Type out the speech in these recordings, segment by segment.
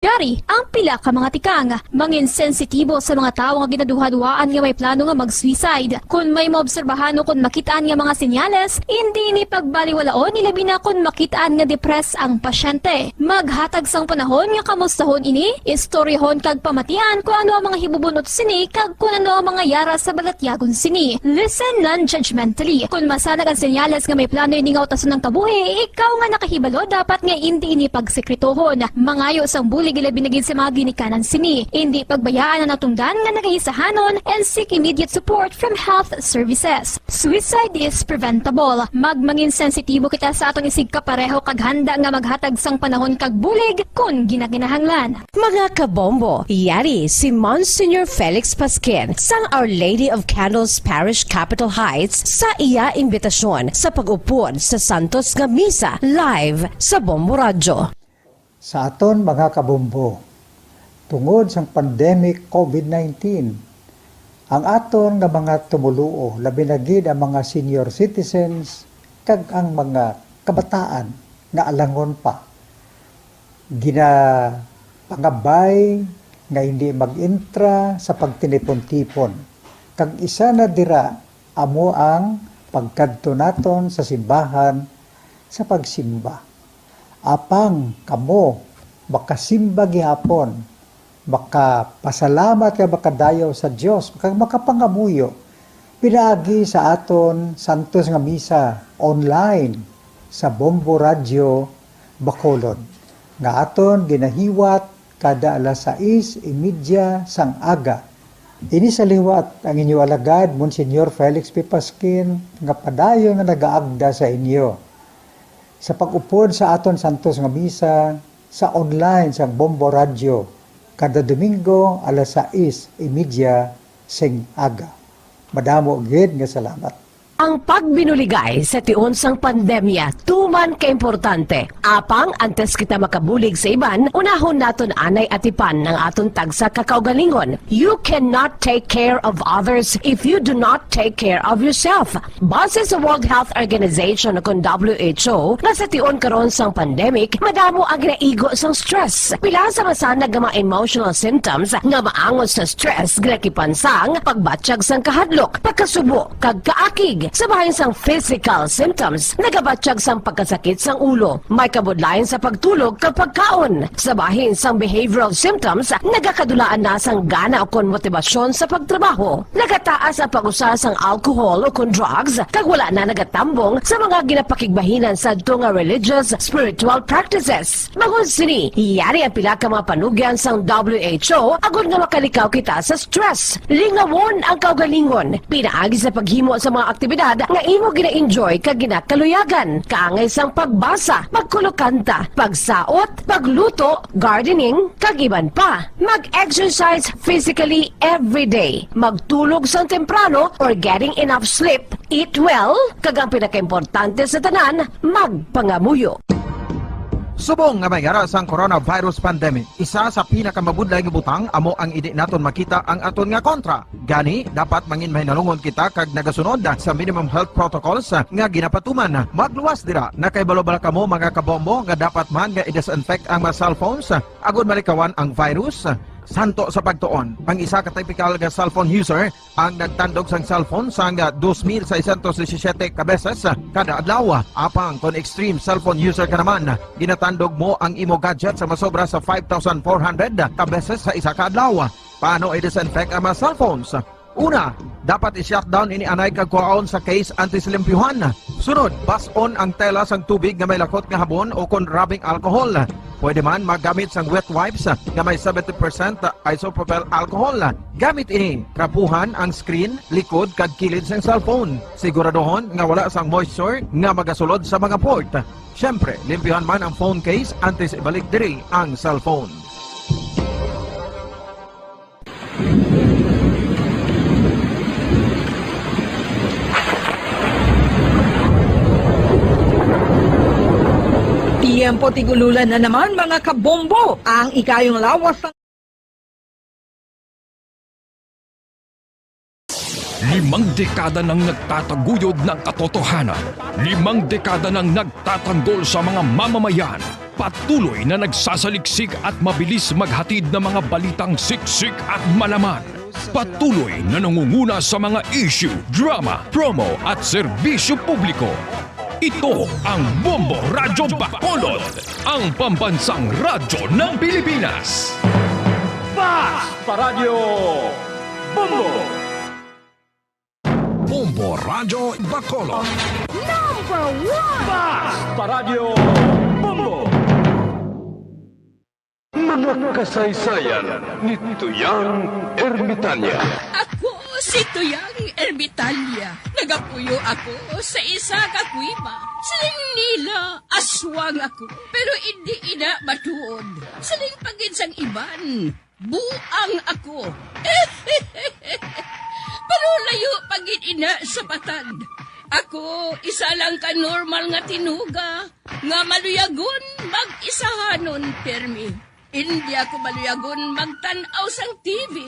Yari, ang pila ka mga tikang, mangin sensitibo sa mga tao nga ginaduha-duhaan nga may plano nga mag-suicide. Kung may maobserbahan o kung makitaan nga mga senyales, hindi ni pagbaliwalaon nilabi na kung makitaan nga depress ang pasyente. Maghatag sang panahon nga kamustahon ini, istoryahon kag pamatian kung ano ang mga hibubunot sini kag kung ano ang mga yara sa balatyagon sini. Listen non-judgmentally. Kung masanag ang senyales nga may plano ini nga utason ng kabuhi, ikaw nga nakahibalo dapat nga hindi ini pagsekretohon. Mangayo sang bulig gila binagin sa mga ginikanan sini. Hindi pagbayaan na natungdan nga nagahisahanon and seek immediate support from health services. Suicide is preventable. Magmangin sensitibo kita sa atong isig kapareho kag handa nga maghatag sang panahon kag bulig kung ginaginahanglan. Mga kabombo, yari si Monsignor Felix Pasquin sang Our Lady of Candles Parish Capitol Heights sa iya imbitasyon sa pag-upod sa Santos nga Misa live sa Bombo Radyo. Sa aton mga kabombo, tungod sa pandemic COVID-19, ang aton nga mga tumuluo, labi na gid ang mga senior citizens, kag ang mga kabataan nga alangon pa, ginapangabay nga hindi mag-intra sa pagtinipon-tipon. Kag isa na dira, amo ang pagkadto naton sa simbahan sa pagsimba. Apang kamo makasimba gihapon, makapasalamat ka makadayaw sa Dios, makapangamuyo pinaagi sa aton Santos nga Misa online sa Bombo Radio Bacolod nga aton ginahiwat kada alas 6:30 sang aga. Ini sa liwat ang inyo alagad Monsignor Felix P. Pasquin nga padayon nga nagaagda sa inyo sa pag-upod sa aton Santos nga Misa sa online sa Bombo Radio kada Domingo alas 6:30 sing aga. Madamo gid nga salamat. Ang pagbinuligay sa tiun sang pandemya, tuman ka-importante. Apang, antes kita makabulig sa iban, unahon naton anay atipan ng aton tagsa kakaugalingon. You cannot take care of others if you do not take care of yourself. Base sa World Health Organization o WHO, na sa tiun karon sang pandemic, madamo ang ginaigo sang stress. Pila sa masanag nga mga emotional symptoms nga maangon sa stress, ginakipansang, pagbatsyag sang kahadlok, pagkasubo, kag kaakig. Sa bahin sang physical symptoms, nagabatsyag sang pagkasakit sang ulo, may kabudlayan sa pagtulog kapag kaon. Sa bahin sang behavioral symptoms, nagakadulaan na sang gana o kon motibasyon sa pagtrabaho. Nagataas ang pag-usa sang alcohol o kon drugs, kag wala na nagatambong sa mga ginapakigbahinan sa nga religious, spiritual practices. Bagon sini, yari ang pila ka mga panugyan sang WHO agud nga makalikaw kita sa stress. Lingawon ang kaugalingon, pinaagi sa paghimo sa mga aktibidad nga imo gina-enjoy kag ginakaluyagan, kaangay sang pagbasa, pagkulokanta, pagsaot, pagluto, gardening, kag iban pa. Mag-exercise physically every day, magtulog sang temprano or getting enough sleep, eat well, kag ang pinakaimportante sa tanan, magpangamuyo. Subong nga may yara sang coronavirus pandemic, isa sa pinakamabudlay nga butang amo ang idi naton makita ang aton nga kontra. Gani, dapat mangin mahinalungon kita kag nagasunod sa minimum health protocols nga ginapatuman. Magluwas dira na kay balobala kamo mga kabombo nga dapat man nga i-disinfect ang mga cellphones agud malikawan ang virus. Santo sa pagtuon, ang isa ka typical nga cellphone user ang nagtandog sang cellphone sang 2,617 ka beses kada adlaw. Apang kon extreme cellphone user ka naman, ginatandog mo ang imo gadget sa masobra sa 5,400 ka beses sa isa ka adlaw. Paano i-disinfect ang mga cellphones? Una, dapat i-shutdown ini anay kag kuhaon sa case anti-slimpyuhan. Sunod, bas-on ang tela sang tubig nga may lakot nga habon o kon rubbing alcohol. Pwede man magamit sang wet wipes nga may 70% isopropyl alcohol. Gamit ini, krapuhan ang screen, likod kag kilid sang cellphone. Siguraduhon nga wala sang moisture nga magasulod sa mga port. Syempre, limpyuhan man ang phone case antes ibalik diri ang cellphone. Tiempo tigululan na naman mga kabombo ang ikayong lawas ng 5 dekada nang nagtataguyod ng katotohanan. 5 dekada nang nagtatanggol sa mga mamamayan. Patuloy na nagsasaliksik at mabilis maghatid ng mga balitang siksik at malaman. Patuloy na nangunguna sa mga issue, drama, promo at serbisyo publiko. Ito ang Bombo Radyo Bacolod, ang pambansang radyo ng Pilipinas. Basta Radio Bombo! Bombo Radyo Bacolod. Basta Radio Bombo! Mga kasaysayan ni Toyang Ermitanya. Ako si Toyang Ermitanya. Nagapuyo ako sa isa ka kuiba. Siling nila, aswang ako. Pero hindi ina matuod. Siling paginsang iban, buang ako. Pero layo pagin ina sa patad. Ako, isa lang ka normal nga tinuga. Nga maluyagon mag-isahanon permi. Hindi ako maluyagon magtanaw sang TV.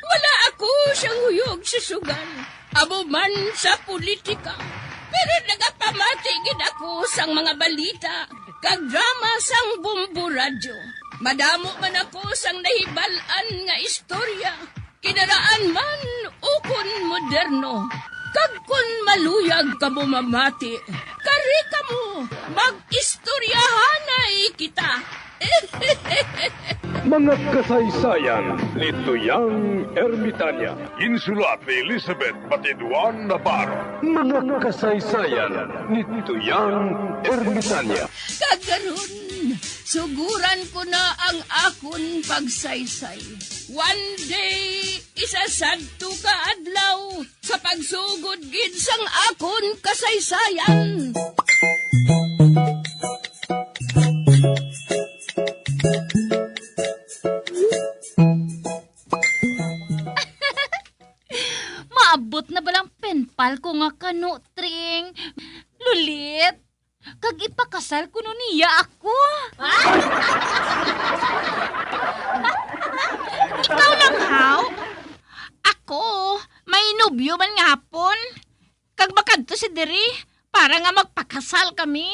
Wala ako siyang huyog sa sugal. Amo man sa politika. Pero nagapamatigid ako sang mga balita. Kag drama sang Bombo Radyo. Madamo man ako sang nahibalan nga istorya. Kinaraan man ukon moderno. Kag kun maluyag ka mo mamati, kari ka mo, mag-istoryahanay kita. Mga kasaysayan ni Toyang Ermitanya. Insulat ni Elizabeth Batiduan Navarro. Mga kasaysayan ni Toyang Ermitanya. Kagaron, suguran ko na ang akon pagsaysay. One day, isasadto ka adlaw sa pagsugod gid sang akon kasaysayan. Maabot na balang penpal ko nga kano, Tring. Lulit, kag ipakasal ko no niya ako. Ikaw lang, haw? Ako, may nobyo man nga hapon. Kag bakadto si Diri, para nga magpakasal kami.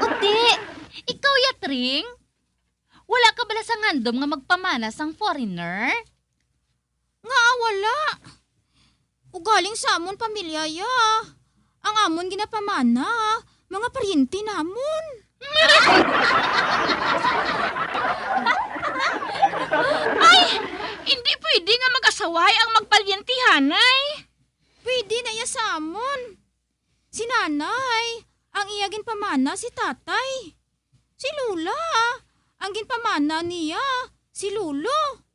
Uti, ikaw ya, Tring? Wala ka bala sa ngandom nga magpamanas ang foreigner? Nga wala. Ugaling sa amon pamilya ya. Ang amon ginapamana, mga paryente namon. Ay, hindi pwede nga mag-asaway ang magpalyentihanay. Pwede na ya sa amon. Si nanay, ang iyagin pamana si tatay. Si Lula, ang ginpamana niya, si Lulo.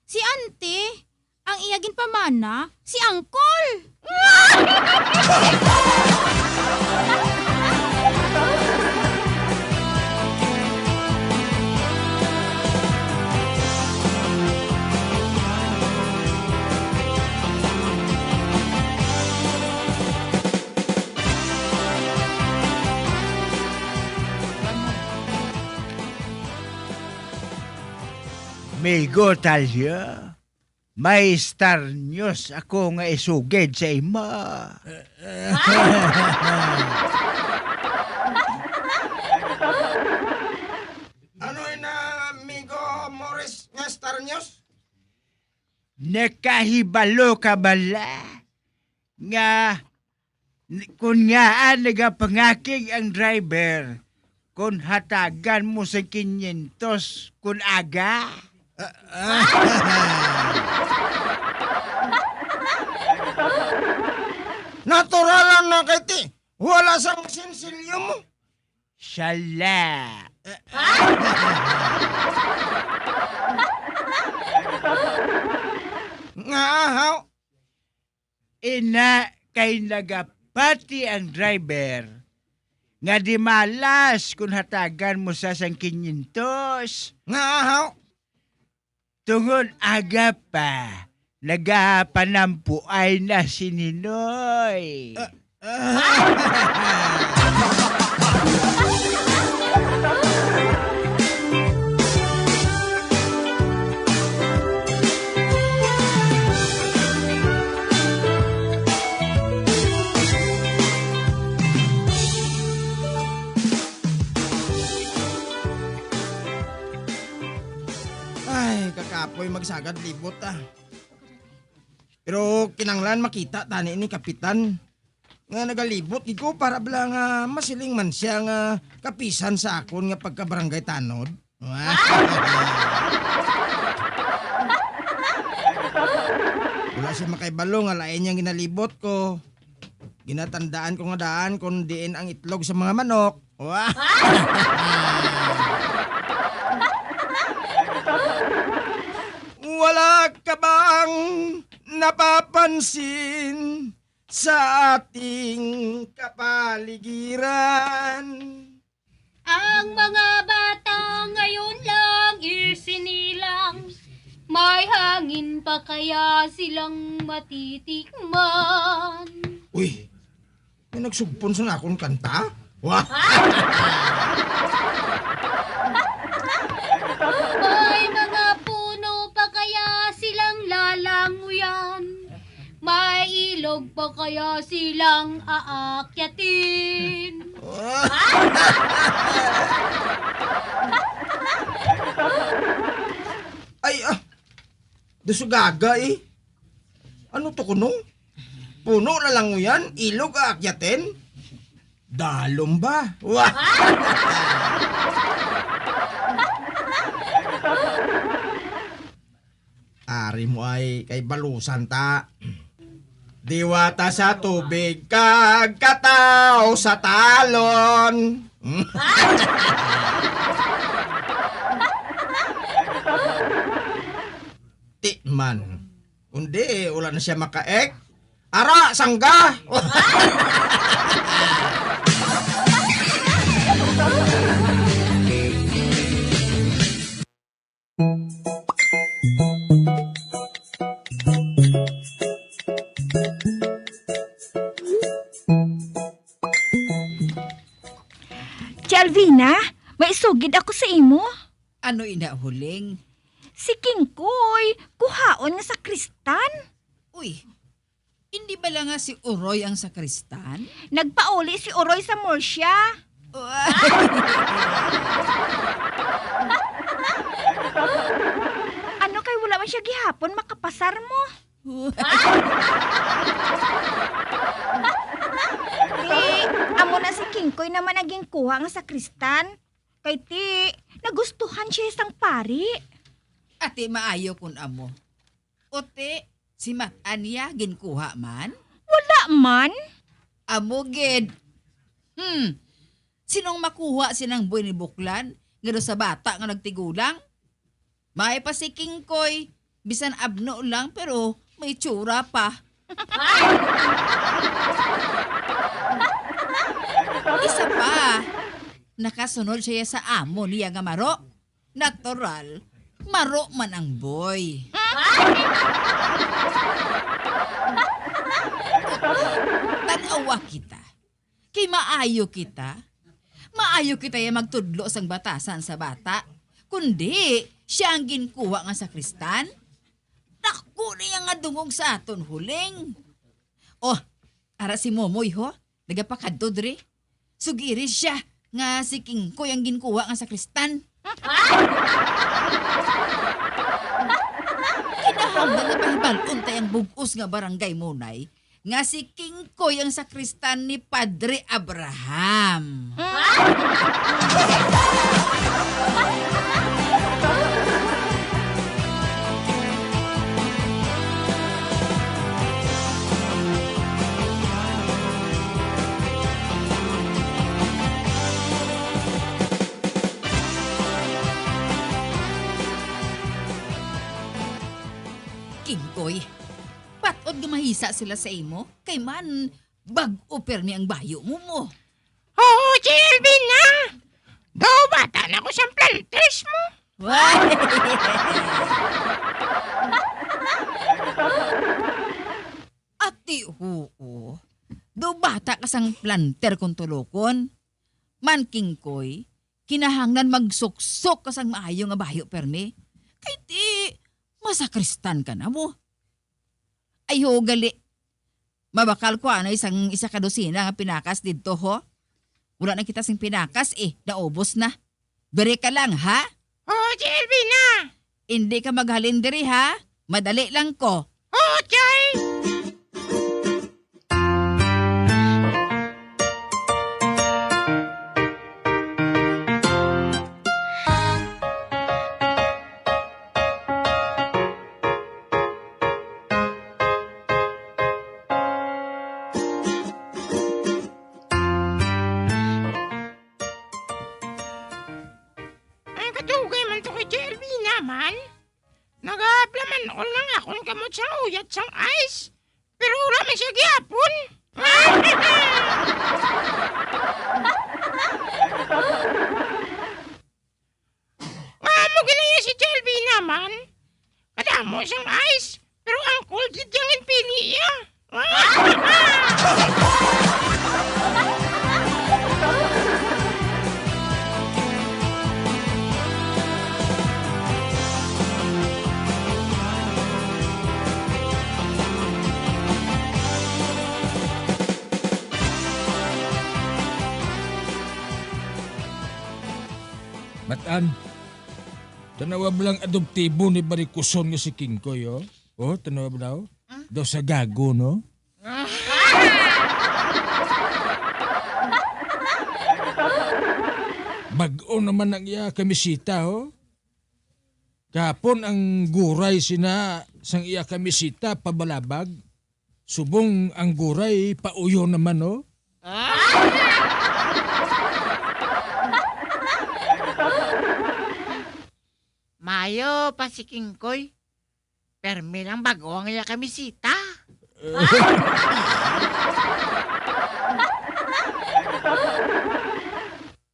Si ante, ang iyagin pamana, si Angkol. Migo talya, may star news ako nga isugid sa ima. Ano na, amigo Morris nga Star News? Nakahibalo ka bala nga kung nga nagapangakig ang driver kung hatagan mo sa 500 kung aga. Naturalan na kiti. Wala sang sinsilyo mo. Sala. Nga ahaw. Ina kay nagapati ang driver nga di malas kung hatagan mo sa sang 500. Nga ahaw. Tungod aga pa, nagapanampuay na si Ninoy. ako'y magsagad libot Pero kinanglan makita tani ni kapitan nga nagalibot ko para bala nga masiling man siya nga kapisan sa akon nga pagkabarangay tanod. Wala siya makaibalo nga lain niyang ginalibot ko. Ginatandaan ko nga daan kung diin ang itlog sa mga manok. Wala ka bang napapansin sa ating kapaligiran? Ang mga bata ngayon lang isinilang, may hangin pa kaya silang matitikman? Uy, may nagsugpon sa akong kanta? Wah! May mga puno pa kaya silang lalanguyan? May ilog pa kaya silang aakyatin? Ay, dasugaga Ano to kuno? Puno na lang yan? Ilog aakyatin? Dalom ba? Wah! Ari mo ay kay balusan ta. Diwata sa tubig, kagkataw sa talon. Tikman. Kundi, wala na siya makaek. Ara, sangga! Alvina, may isugid ako sa imo. Ano inahuling? Si Kingkoy, kuhaon nga sa kristan. Uy, hindi ba lang nga si Uroy ang sakristan? Nagpauli si Uroy sa Murcia. Ano kay wala man siya gihapon makapasar mo? Amo na si Kingkoy naman naging kuha nga sa kristan. Kay ti, nagustuhan siya isang pari. Ate maayo kun amo. Ote, si Matanya ginkuha man? Wala man. Amo gid. Sinong makuha sinang buhay ni Buklan? Nga sa bata nga nagtigulang? May pa si Kingkoy. Bisan abno lang pero may tsura pa. Isa pa, nakasunod siya sa amo niya nga maro. Natural, maro man ang boy. Tanawa kita. Kay maayo kita. Maayo kita yung magtudlo sang batasan sa bata. Kundi, siya ang ginkuha nga sa kristan. Naku niya nga dungog sa aton huling. Oh, ara si Momoy ho. Nagapakadto dre. Sugiri siya nga si Kingkoy ang ginkuha nga sa kristan. Kinahanglan nga pahibalon tayang bugos nga barangay munay nga si Kingkoy ang sakristan ni Padre Abraham. Kingkoy, patod gumahisa sila sa imo, kay man bag-o permi ang bayo mo. Oo, Jelvin na! Daw bata na ko sa planters mo. Ati oo, daw bata ka sang planter kung tulokon. Man Kingkoy, kinahanglan magsuksok ka sang maayo nga bayo permi. Kay ti, masakristan ka na mo. Ayo gali. Mabakal ko isa kadosina nga pinakas dito ho. Wala na kita sing pinakas naubos na. Bere ka lang ha? Oo, Jelvin na! Hindi ka maghalin diri ha. Madali lang ko. Oh, Chay! Ay, katugay man to kay JLB naman. Nagaplaman all lang akong kamot sa uyat sang ice. Pero wala man siya gihapon. Mo ginaya si JLB naman. Kadamo siyang ice. Pero ang cold gid yang pili niya. Matan, tanawa ba lang adoptibo ni Barikuson nga si Kingkoy, oh? Oh, tanawa ba daw? Daw sa gago, no? Bag-o naman ang iya kamisita, oh. Kapon ang guray sina sang iya kamisita pabalabag. Subong ang guray pauyo naman, oh. Mayo pa si Kingkoy. Permi lang bago ang iya kamisita.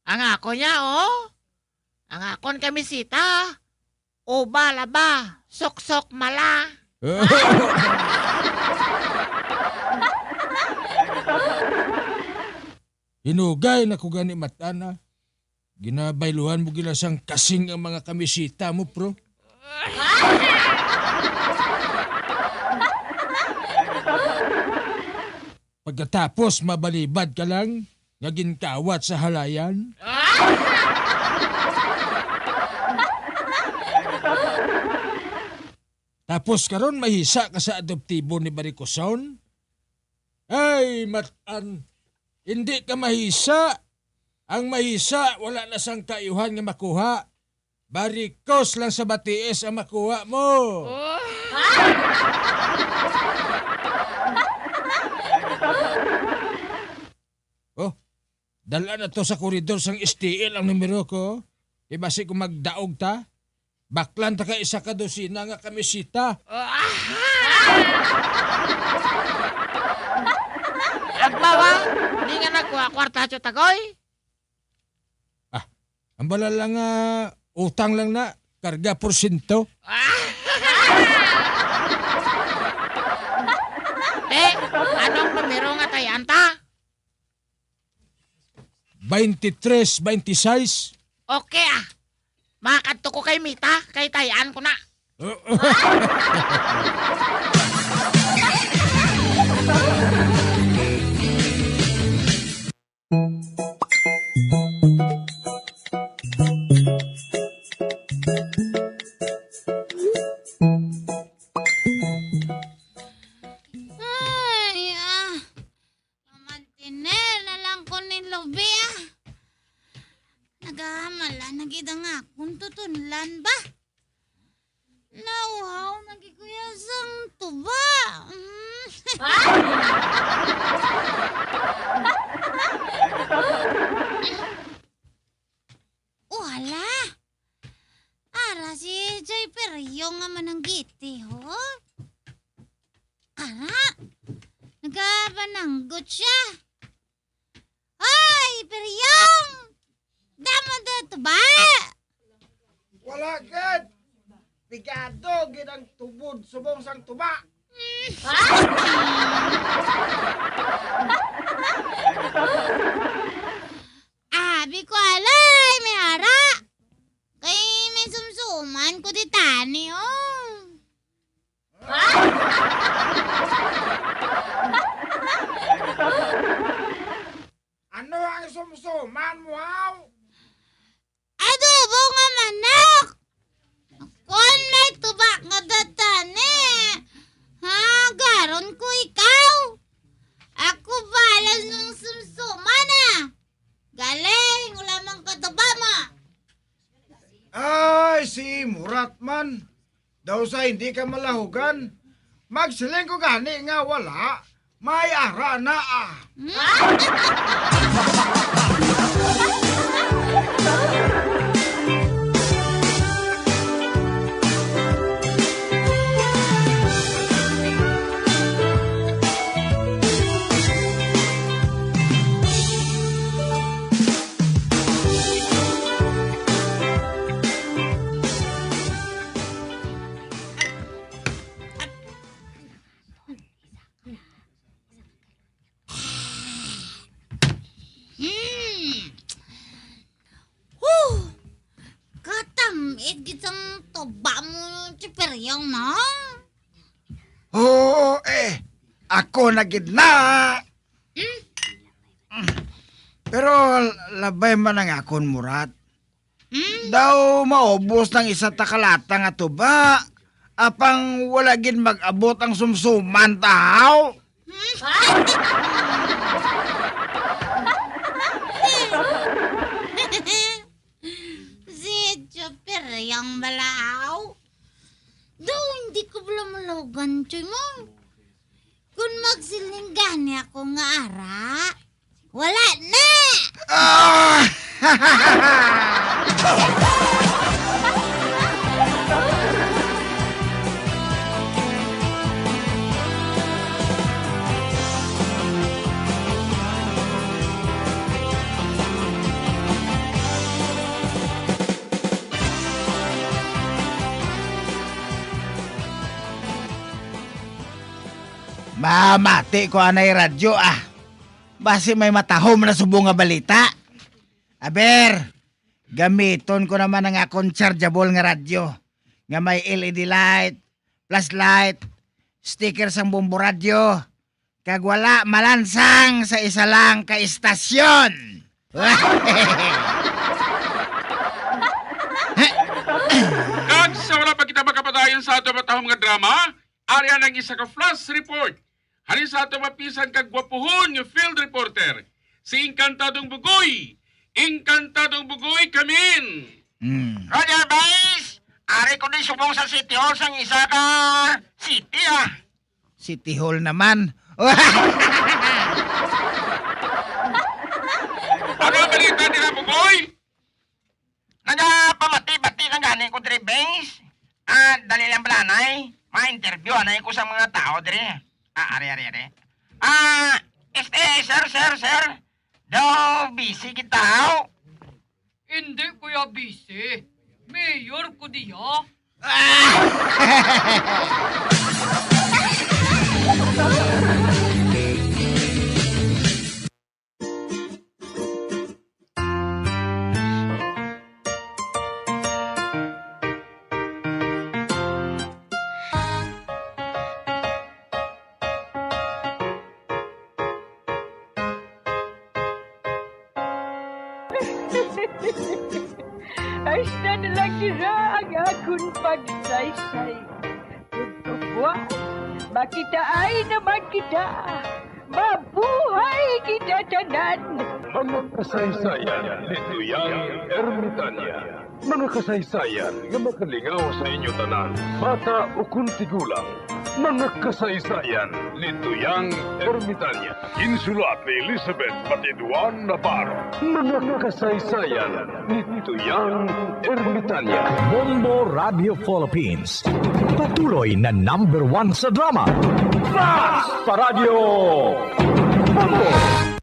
Ang ako niya, oh. Ang akon kamisita. Oba laba, sok-sok mala. Hinugay na ko gani matana. Ginabayluhan mo gila sang kasing ang mga kamisita mo, pro. Pagkatapos mabalibad ka lang, nga ginkawat sa halayan. Tapos karon mahisa ka sa adoptibo ni Barikuson? Ay, matan, hindi ka mahisa. Ang mahisa, wala na sang kayuhan nga makuha. Barikos lang sa batiis ang makuha mo. Oh, dala na to sa koridor sang STL ang numero ko. Ibasi kung magdaog ta. Baklan ta ka isa ka dosina nga kamisita. Agbawa, di nga nagkuha kwarta siya tagoy. Ang bala lang utang lang na. Karga porsyento. Anong numero nga tayan ta? 23-26. Okay Makakadto ko kay Mita, kay tayan ko na. Ay, Mamantiner na lang ko ni Lobe, Nagahamala, nagida nga kung tutunlan ba? Nauhaw, nagikuya sang tuba. Wala. Ara si Joy Peryo nga mananggiti, ho? Ara, nagabananggot siya. Hoy, Peryong! Damo dito ba? Wala gid. Bigado gid ang tubod subong sang tuba. Abi ko alay, may hara. Kay may sumsuman ko di tani, oh. Ano ang sumsuman mo, haw? Adobo nga manok. Kung may tubak nga datane, ha, garon ko ikaw. Ako balas nung sumsumana. Galing, ulamang katubama. Ay, si Murat man. Daw sa hindi ka malahugan. Magsiling ko gani nga wala. May ara na ah. Katamid gitang toba mo chiperyong na. Oo, ako na gid na. Pero labay man ang akon Murat. Daw maubos ng isa takalata nga tuba. Apang wala gid mag-abot ang sumsuman tahaw. Si chiperyong balaaw. Daw hindi ko bulamulogan, choy mo. Kung magsilinggani ako nga ara, wala na! Ah! Mamati ko anay radyo ah. Basi may matahom na subong nga balita. Aber, gamiton ko naman ang akong chargeable nga radyo. Nga may LED light, flashlight, sticker sang bumbo radyo. Kag wala malansang sa isa lang ka istasyon. Kag sa wala pa kita makapadayon sa ato matahom nga drama, arya ng isa ka flash report. Hari sa ato mapisan kag gwapuhon nga field reporter, si Encantadong Bugoy. Encantadong Bugoy, kamin! Roger Base, ari ko din subong sa City Hall sang isa ka city ah. City Hall naman. Ano ang balita nila, Bugoy? Pamati-bati ng ganing ko diri Base. Dali lang balanay. Ma-interview anay ko sa mga tao diri. Ari. Sir. Daw, busy kita, ho? Hindi kuya busy. Mayor ko diya. Ay, na lang nila ang akong pagsaysay. Kung buwan, makita ay naman kita. Mabuhay kita tanan. Mga kasaysayan ni Toyang Ermitanya. Mga kasaysayan nga makalingaw sa inyo tanan, bata o kuntigulang. Mga kasaysayan ni Toyang Ermitanya. Insulat ni Elizabeth Batiduan Navarro. Mga kasaysayan ni Toyang Ermitanya. Bombo Radio Philippines. Patuloy na #1 sa drama. Flash sa radyo! Bombo!